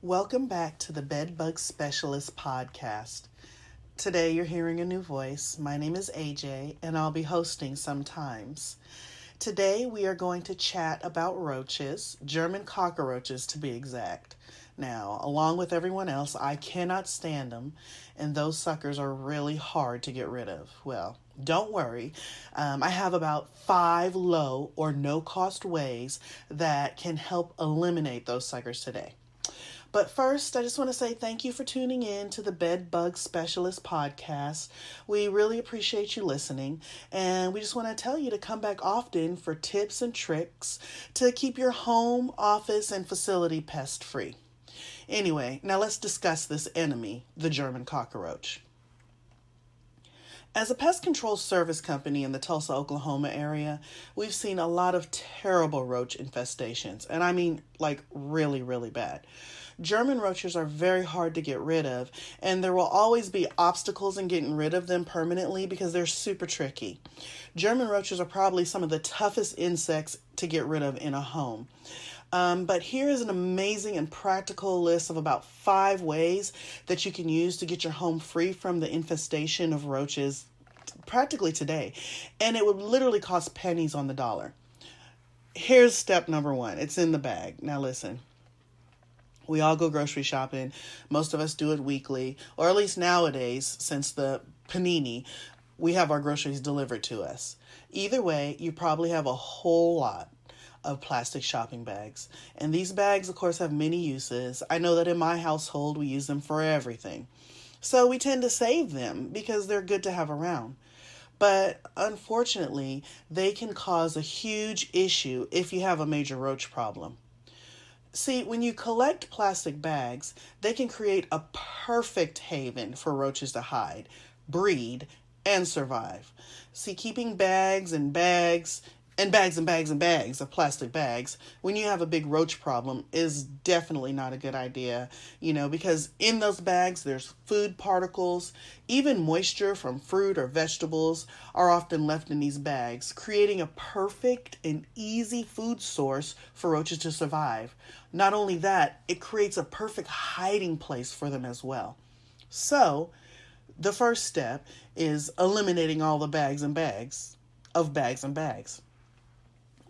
Welcome back to the Bed Bug Specialist podcast. Today you're hearing a new voice. My name is AJ and I'll be hosting sometimes. Today we are going to chat about roaches, German cockroaches to be exact. Now, along with everyone else, I cannot stand them, and those suckers are really hard to get rid of. Well, don't worry. I have about 5 low or no cost ways that can help eliminate those suckers today. But first, I just want to say thank you for tuning in to the Bed Bug Specialist podcast. We really appreciate you listening, and we just want to tell you to come back often for tips and tricks to keep your home, office, and facility pest free. Anyway, now let's discuss this enemy, the German cockroach. As a pest control service company in the Tulsa, Oklahoma area, we've seen a lot of terrible roach infestations, and I mean like really, really bad. German roaches are very hard to get rid of, and there will always be obstacles in getting rid of them permanently because they're super tricky. German roaches are probably some of the toughest insects to get rid of in a home. But here is an amazing and practical list of about 5 ways that you can use to get your home free from the infestation of roaches practically today. And it would literally cost pennies on the dollar. Here's step number 1. It's in the bag. Now listen. We all go grocery shopping. Most of us do it weekly, or at least nowadays, since the panini, we have our groceries delivered to us. Either way, you probably have a whole lot of plastic shopping bags. And these bags, of course, have many uses. I know that in my household, we use them for everything. So we tend to save them because they're good to have around. But unfortunately, they can cause a huge issue if you have a major roach problem. See, when you collect plastic bags, they can create a perfect haven for roaches to hide, breed, and survive. See, keeping bags and bags and bags and bags and bags of plastic bags when you have a big roach problem is definitely not a good idea, because in those bags there's food particles, even moisture from fruit or vegetables are often left in these bags, creating a perfect and easy food source for roaches to survive. Not only that, it creates a perfect hiding place for them as well. So, the first step is eliminating all the bags and bags of bags and bags.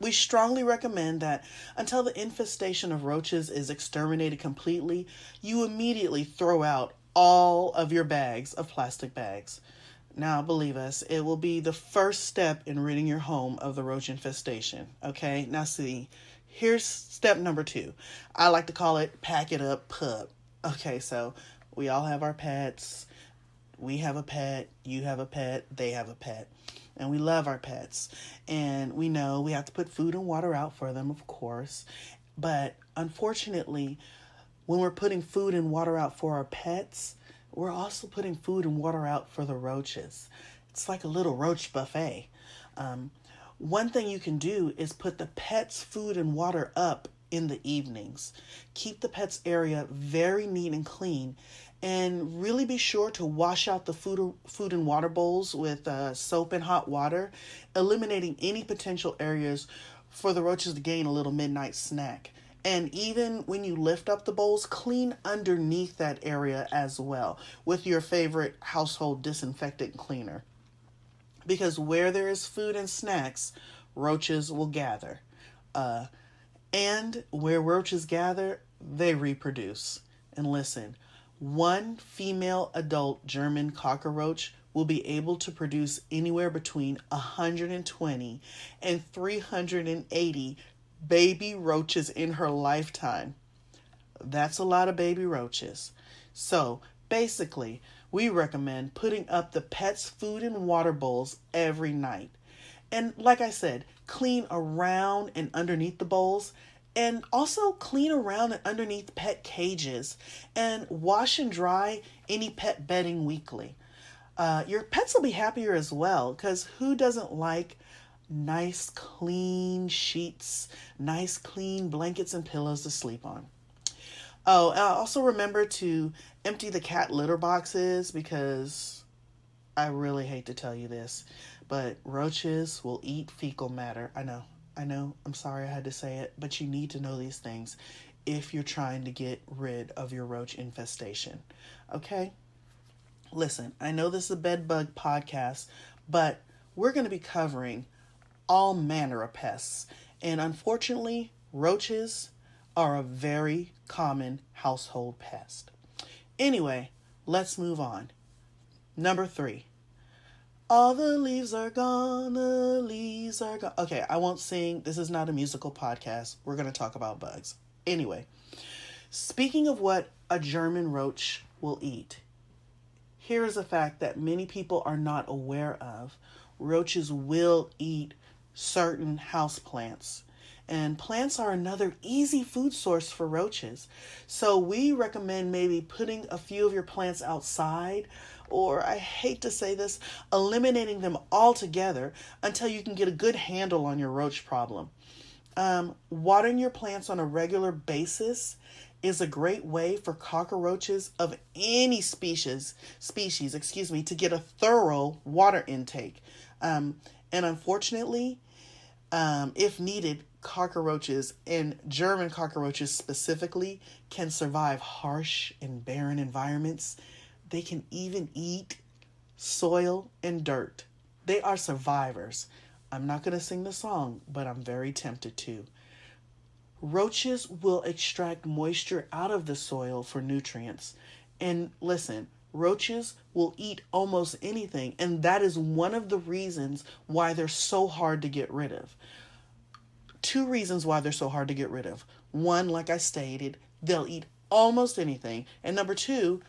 We strongly recommend that until the infestation of roaches is exterminated completely, you immediately throw out all of your bags of plastic bags. Now, believe us, it will be the first step in ridding your home of the roach infestation. Okay, now see, here's step number 2. I like to call it pack it up, pup. Okay, so we all have our pets. We have a pet, you have a pet, they have a pet. And we love our pets. And we know we have to put food and water out for them, of course. But unfortunately, when we're putting food and water out for our pets, we're also putting food and water out for the roaches. It's like a little roach buffet. One thing you can do is put the pets' food and water up in the evenings. Keep the pets' area very neat and clean. And really be sure to wash out the food and water bowls with soap and hot water, eliminating any potential areas for the roaches to gain a little midnight snack. And even when you lift up the bowls, clean underneath that area as well with your favorite household disinfectant cleaner. Because where there is food and snacks, roaches will gather. And where roaches gather, they reproduce. And listen, one female adult German cockroach will be able to produce anywhere between 120 and 380 baby roaches in her lifetime. That's a lot of baby roaches. So basically, we recommend putting up the pets' food and water bowls every night. And like I said, clean around and underneath the bowls. And also clean around and underneath pet cages and wash and dry any pet bedding weekly. Your pets will be happier as well, because who doesn't like nice clean sheets, nice clean blankets and pillows to sleep on? Oh, also remember to empty the cat litter boxes, because I really hate to tell you this, but roaches will eat fecal matter. I know, I'm sorry I had to say it, but you need to know these things. if you're trying to get rid of your roach infestation. Okay? Listen, I know this is a bed bug podcast, but we're going to be covering all manner of pests. And unfortunately, roaches are a very common household pest. Anyway, let's move on. Number 3. All the leaves are gone, the leaves are gone. Okay, I won't sing. This is not a musical podcast. We're going to talk about bugs. Anyway, speaking of what a German roach will eat, here is a fact that many people are not aware of. Roaches will eat certain house plants. And plants are another easy food source for roaches. So we recommend maybe putting a few of your plants outside, or I hate to say this, eliminating them altogether until you can get a good handle on your roach problem. Watering your plants on a regular basis is a great way for cockroaches of any species, to get a thorough water intake. And unfortunately, if needed, cockroaches, and German cockroaches specifically, can survive harsh and barren environments. They can even eat soil and dirt. They are survivors. I'm not going to sing the song, but I'm very tempted to. Roaches will extract moisture out of the soil for nutrients. And listen, roaches will eat almost anything, and that is one of the reasons why they're so hard to get rid of. 2 reasons why they're so hard to get rid of. 1, like I stated, they'll eat almost anything. And number 2,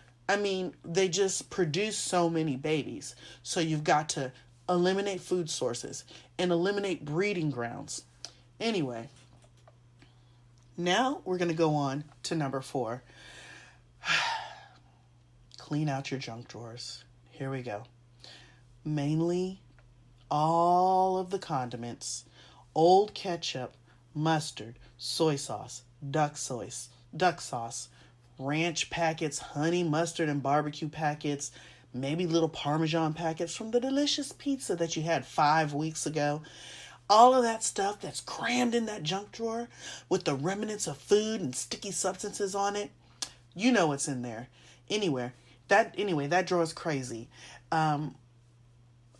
they just produce so many babies. So you've got to eliminate food sources and eliminate breeding grounds. Anyway, now we're going to go on to number 4. Clean out your junk drawers. Here we go. Mainly all of the condiments, old ketchup, mustard, soy sauce, duck sauce, ranch packets, honey mustard and barbecue packets, maybe little Parmesan packets from the delicious pizza that you had 5 weeks ago. All of that stuff that's crammed in that junk drawer with the remnants of food and sticky substances on it, you know what's in there. That drawer is crazy. At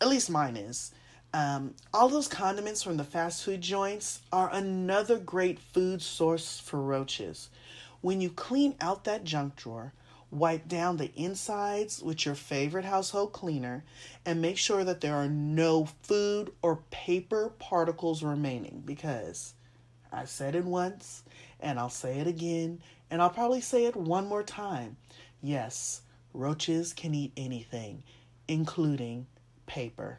least mine is. All those condiments from the fast food joints are another great food source for roaches. When you clean out that junk drawer, wipe down the insides with your favorite household cleaner and make sure that there are no food or paper particles remaining, because I've said it once and I'll say it again and I'll probably say it one more time. Yes, roaches can eat anything, including paper.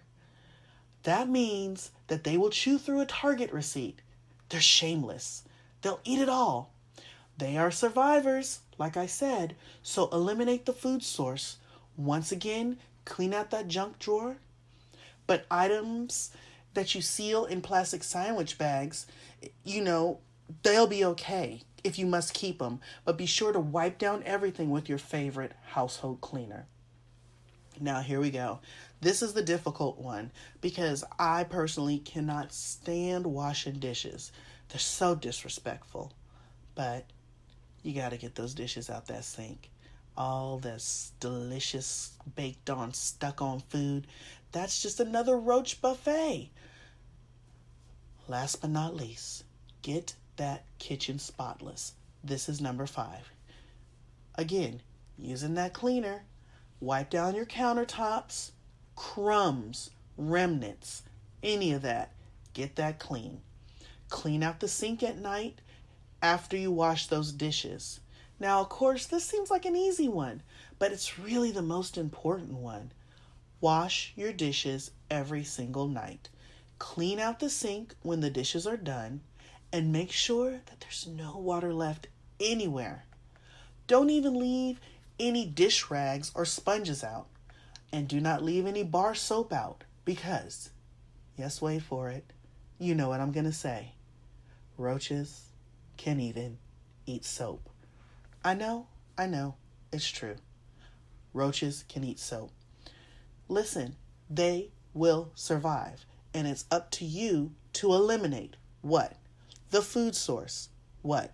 That means that they will chew through a Target receipt. They're shameless. They'll eat it all. They are survivors, like I said, so eliminate the food source. Once again, clean out that junk drawer. But items that you seal in plastic sandwich bags, they'll be okay if you must keep them. But be sure to wipe down everything with your favorite household cleaner. Now, here we go. This is the difficult one because I personally cannot stand washing dishes. They're so disrespectful. But you got to get those dishes out that sink. All this delicious baked on, stuck on food. That's just another roach buffet. Last but not least, get that kitchen spotless. This is number 5. Again, using that cleaner, wipe down your countertops, crumbs, remnants, any of that. Get that clean. Clean out the sink at night after you wash those dishes. Now, of course, this seems like an easy one, but it's really the most important one. Wash your dishes every single night. Clean out the sink when the dishes are done, and make sure that there's no water left anywhere. Don't even leave any dish rags or sponges out. And do not leave any bar soap out because, yes, wait for it, you know what I'm going to say. Roaches can even eat soap. I know, it's true. Roaches can eat soap. Listen, they will survive, and it's up to you to eliminate what? The food source. What?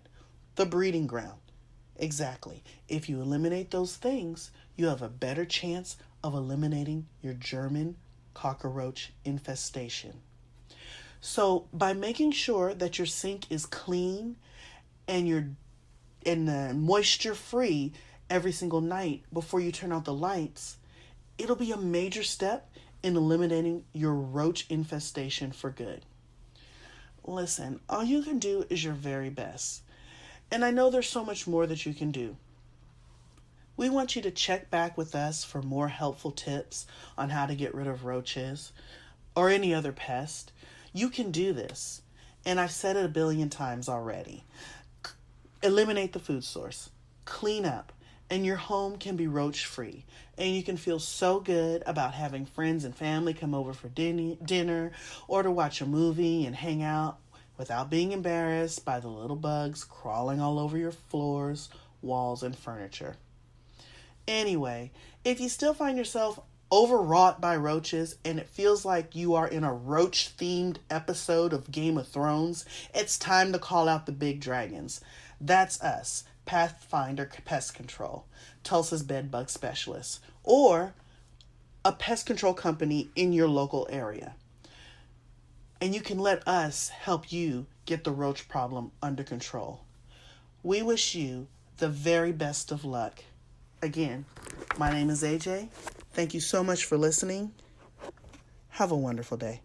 the breeding ground. Exactly. If you eliminate those things, you have a better chance of eliminating your German cockroach infestation. So by making sure that your sink is clean and moisture free every single night before you turn out the lights, it'll be a major step in eliminating your roach infestation for good. Listen, all you can do is your very best. And I know there's so much more that you can do. We want you to check back with us for more helpful tips on how to get rid of roaches or any other pest. You can do this. And I've said it a billion times already. Eliminate the food source. Clean up. And your home can be roach free. And you can feel so good about having friends and family come over for dinner or to watch a movie and hang out without being embarrassed by the little bugs crawling all over your floors, walls, and furniture. Anyway, if you still find yourself overwrought by roaches and it feels like you are in a roach-themed episode of Game of Thrones, it's time to call out the big dragons. That's us, Pathfinder Pest Control, Tulsa's Bed Bug Specialist, or a pest control company in your local area. And you can let us help you get the roach problem under control. We wish you the very best of luck. Again, my name is AJ. Thank you so much for listening. Have a wonderful day.